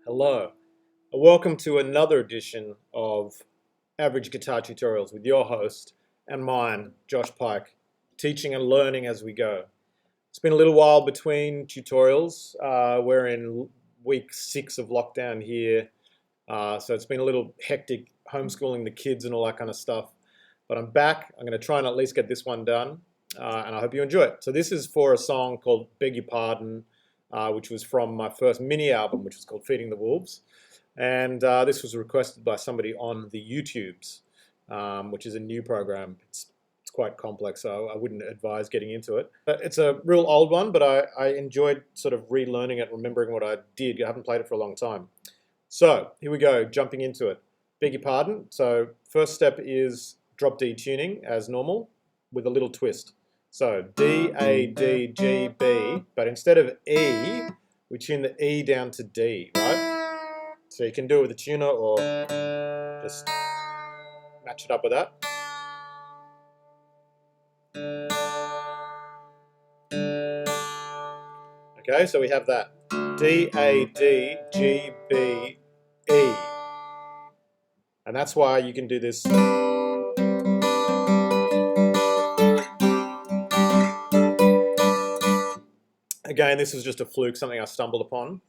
Hello, and welcome to another edition of Average Guitar Tutorials with your host and mine, Josh Pyke, teaching and learning as we go. It's been a little while between tutorials. We're in week 6 of lockdown here, so it's been a little hectic homeschooling the kids and all that kind of stuff. But I'm back. I'm going to try and at least get this one done, and I hope you enjoy it. So this is for a song called Beg Your Pardon, which was from my first mini album, which was called Feeding the Wolves. And this was requested by somebody on the YouTubes, which is a new program. It's quite complex, so I wouldn't advise getting into it. It's a real old one, but I enjoyed sort of relearning it, remembering what I did. I haven't played it for a long time. So here we go, jumping into it. Beg your pardon. So first step is drop D tuning as normal with a little twist. So D, A, D, G, B, but instead of E, we tune the E down to D, right? So you can do it with a tuner or just match it up with that. Okay, so we have that. D, A, D, G, B, E. And that's why you can do this. Again, this was just a fluke, something I stumbled upon.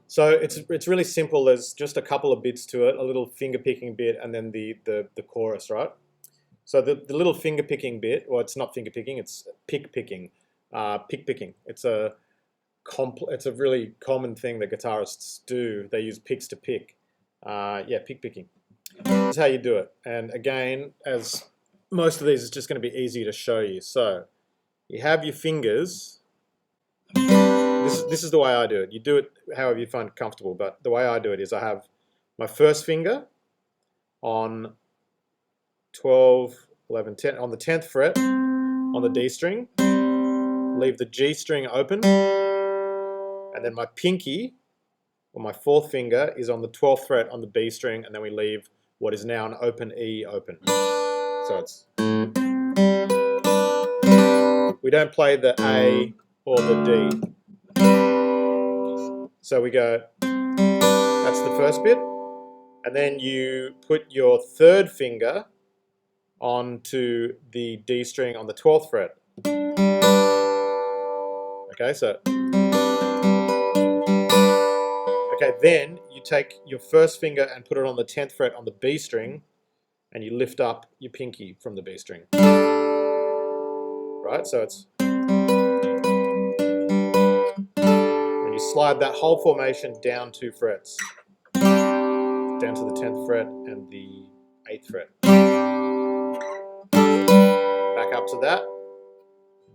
So it's really simple. There's just a couple of bits to it, a little finger picking bit, and then the chorus, right? So the little finger picking bit, well, it's not finger picking, it's pick picking. Pick picking. It's a really common thing that guitarists do. They use picks to pick. Pick picking. This is how you do it. And again, as most of these, it's just going to be easy to show you. So you have your fingers. This is the way I do it. You do it however you find comfortable, but the way I do it is I have my first finger on 12, 11, 10, on the 10th fret on the D string, leave the G string open, and then my pinky, or my 4th finger, is on the 12th fret on the B string, and then we leave what is now an open E open. So it's, we don't play the A or the D. So we go, that's the first bit, and then you put your 3rd finger onto the D string on the 12th fret. Okay, so then you take your first finger and put it on the 10th fret on the B string, and you lift up your pinky from the B string. Right, so it's, and you slide that whole formation down 2 frets, down to the 10th fret and the 8th fret. Back up to that,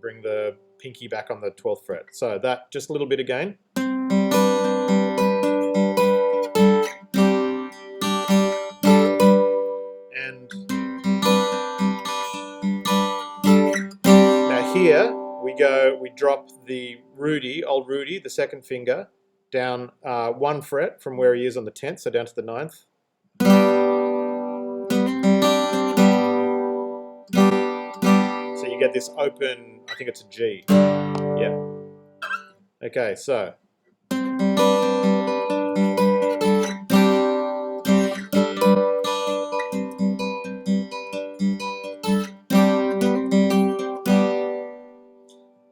bring the pinky back on the 12th fret. So that, just a little bit again. And now here we go, we drop the Rudy, old Rudy, the 2nd finger, down 1 fret from where he is on the 10th, so down to the 9th. So you get this open, I think it's a G. Yeah. Okay, so.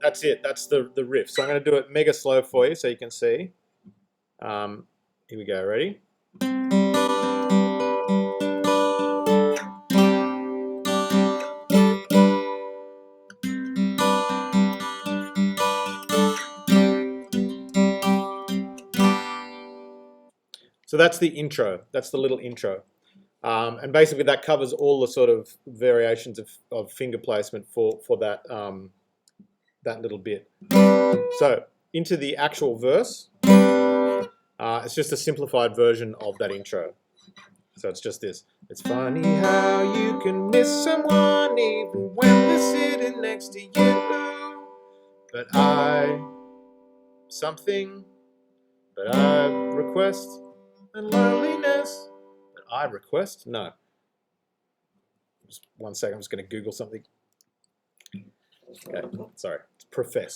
That's it, that's the riff. So I'm going to do it mega slow for you so you can see. Here we go, ready? So that's the intro, that's the little intro. And basically that covers all the sort of variations of finger placement for that, that little bit. So into the actual verse, it's just a simplified version of that intro. So it's just this. It's funny how you can miss someone even when they're sitting next to you. But I request and loneliness. But I request? No. Just 1 second, I'm just going to Google something. Okay, sorry. It's profess.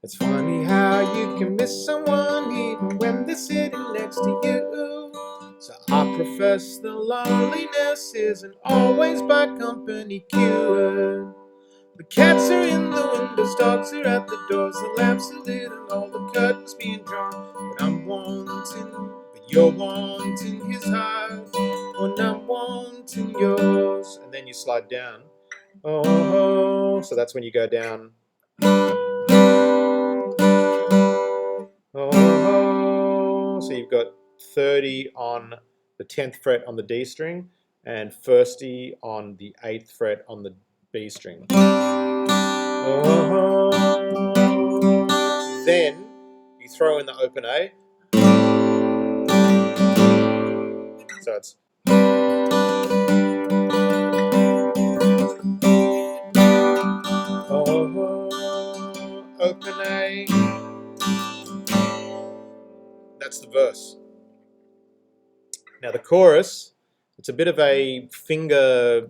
It's funny how you can miss someone even when they're sitting next to you. So I profess the loneliness isn't always by company cured. The cats are in the windows, dogs are at the doors, the lamps are lit and all the curtains being drawn. But I'm wanting, but you're wanting his heart, when I'm wanting yours. And then you slide down. Oh, so that's when you go down. Oh, so you've got 30 on the 10th fret on the D string and 30 on the 8th fret on the B string. Oh, then you throw in the open A. So it's open A. That's the verse. Now the chorus, it's a bit of a finger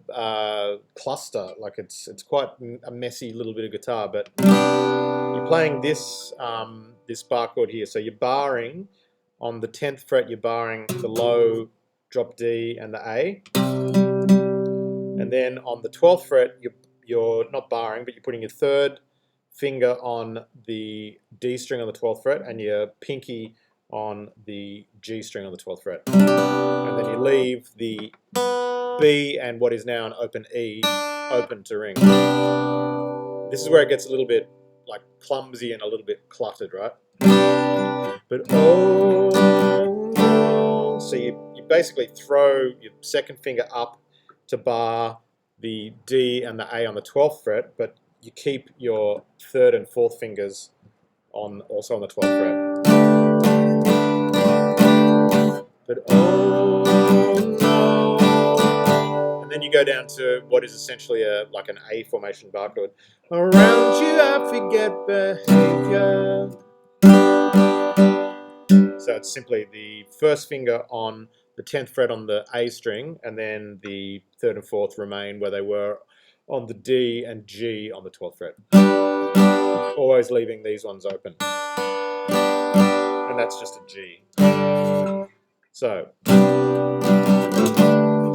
cluster. Like it's quite a messy little bit of guitar, but you're playing this this bar chord here. So you're barring on the 10th fret. You're barring the low drop D and the A, and then on the 12th fret you're not barring, but you're putting your third finger on the D string on the 12th fret and your pinky on the G string on the 12th fret. And then you leave the B and what is now an open E open to ring. This is where it gets a little bit like clumsy and a little bit cluttered, right? But oh, so you basically throw your second finger up to bar the D and the A on the 12th fret, but you keep your third and fourth fingers also on the 12th fret. But oh no. And then you go down to what is essentially like an A formation bar chord. Around you I forget behavior. So it's simply the first finger on the 10th fret on the A string, and then the third and fourth remain where they were on the D and G on the 12th fret. Always leaving these ones open. And that's just a G. So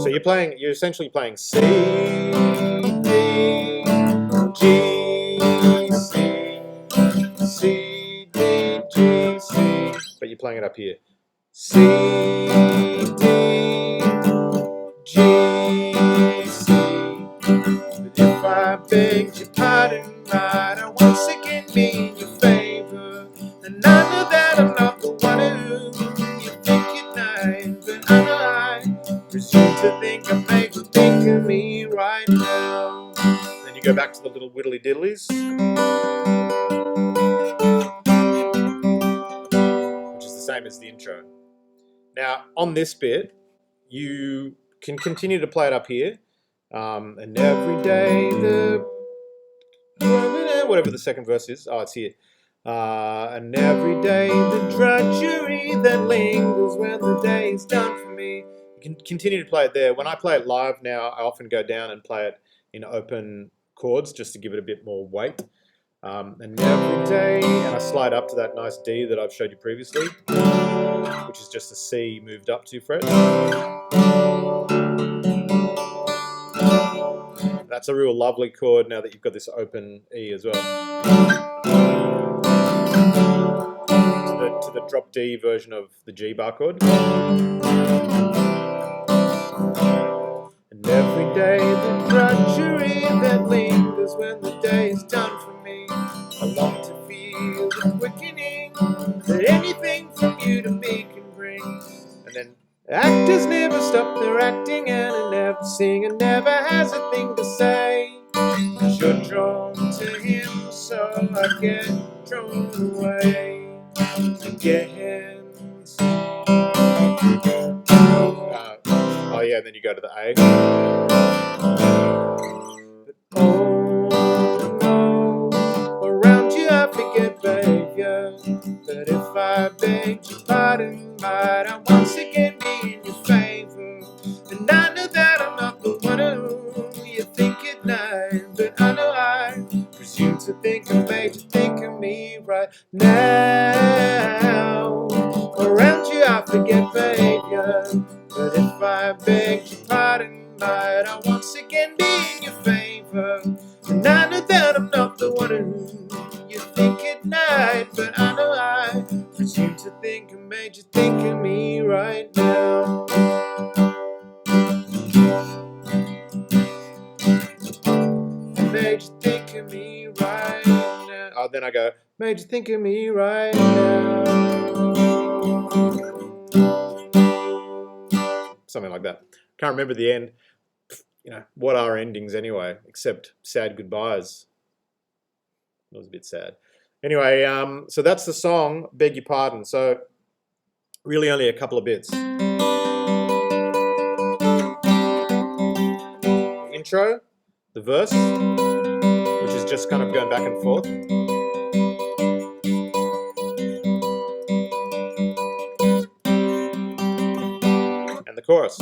you're essentially playing C, D, G, C, C, D, G, C, but you're playing it up here. C, D, G, C. But if I begged your pardon, might I once again be in your favor? And I know that I'm not the one who you think you're nice, but I know I presume to think I make you think of me right now. Then you go back to the little whittly diddlies, which is the same as the intro. Now, on this bit, you can continue to play it up here, and every day whatever the second verse is, it's here. And every day the drudgery that lingers when the day is done for me. You can continue to play it there. When I play it live now, I often go down and play it in open chords just to give it a bit more weight. And every day, and I slide up to that nice D that I've showed you previously, which is just a C moved up 2 frets. That's a real lovely chord now that you've got this open E as well. To the drop D version of the G bar chord. And every day the drudgery that lingers when the day is done for me. I long to feel the quickening that anything from you to me can bring. And then actors never stop their acting, and a never singer never has a thing to say. 'Cause you're drawn to him, so I get drawn away again. Oh yeah, then you go to the A. But oh no, around you I forget behavior. But if I begged your pardon, might I once again be in your favor? And I know that I'm not the one who you think it nice, but I know I presume to think I'm made you think of me right now. Around you I forget behavior, but if I begged your pardon, might I once again be in your favor? And I know that I'm not the one who you think at night, but I know I presume to think I made you think of me right now. I made you think of me right now. Oh, then I go, made you think of me right now. Something like that. Can't remember the end. You know, what are endings anyway, except sad goodbyes. It was a bit sad. Anyway, so that's the song, Beg Your Pardon. So really only a couple of bits. Intro, the verse, which is just kind of going back and forth. And the chorus.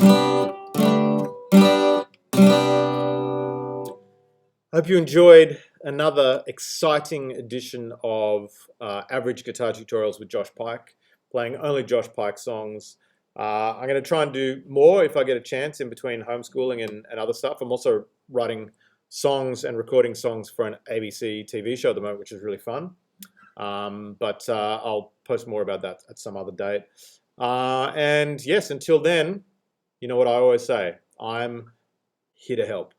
I hope you enjoyed another exciting edition of Average Guitar Tutorials with Josh Pyke, playing only Josh Pyke songs. I'm going to try and do more if I get a chance in between homeschooling and other stuff. I'm also writing songs and recording songs for an ABC TV show at the moment, which is really fun. But I'll post more about that at some other date. And yes, until then, you know what I always say, I'm here to help.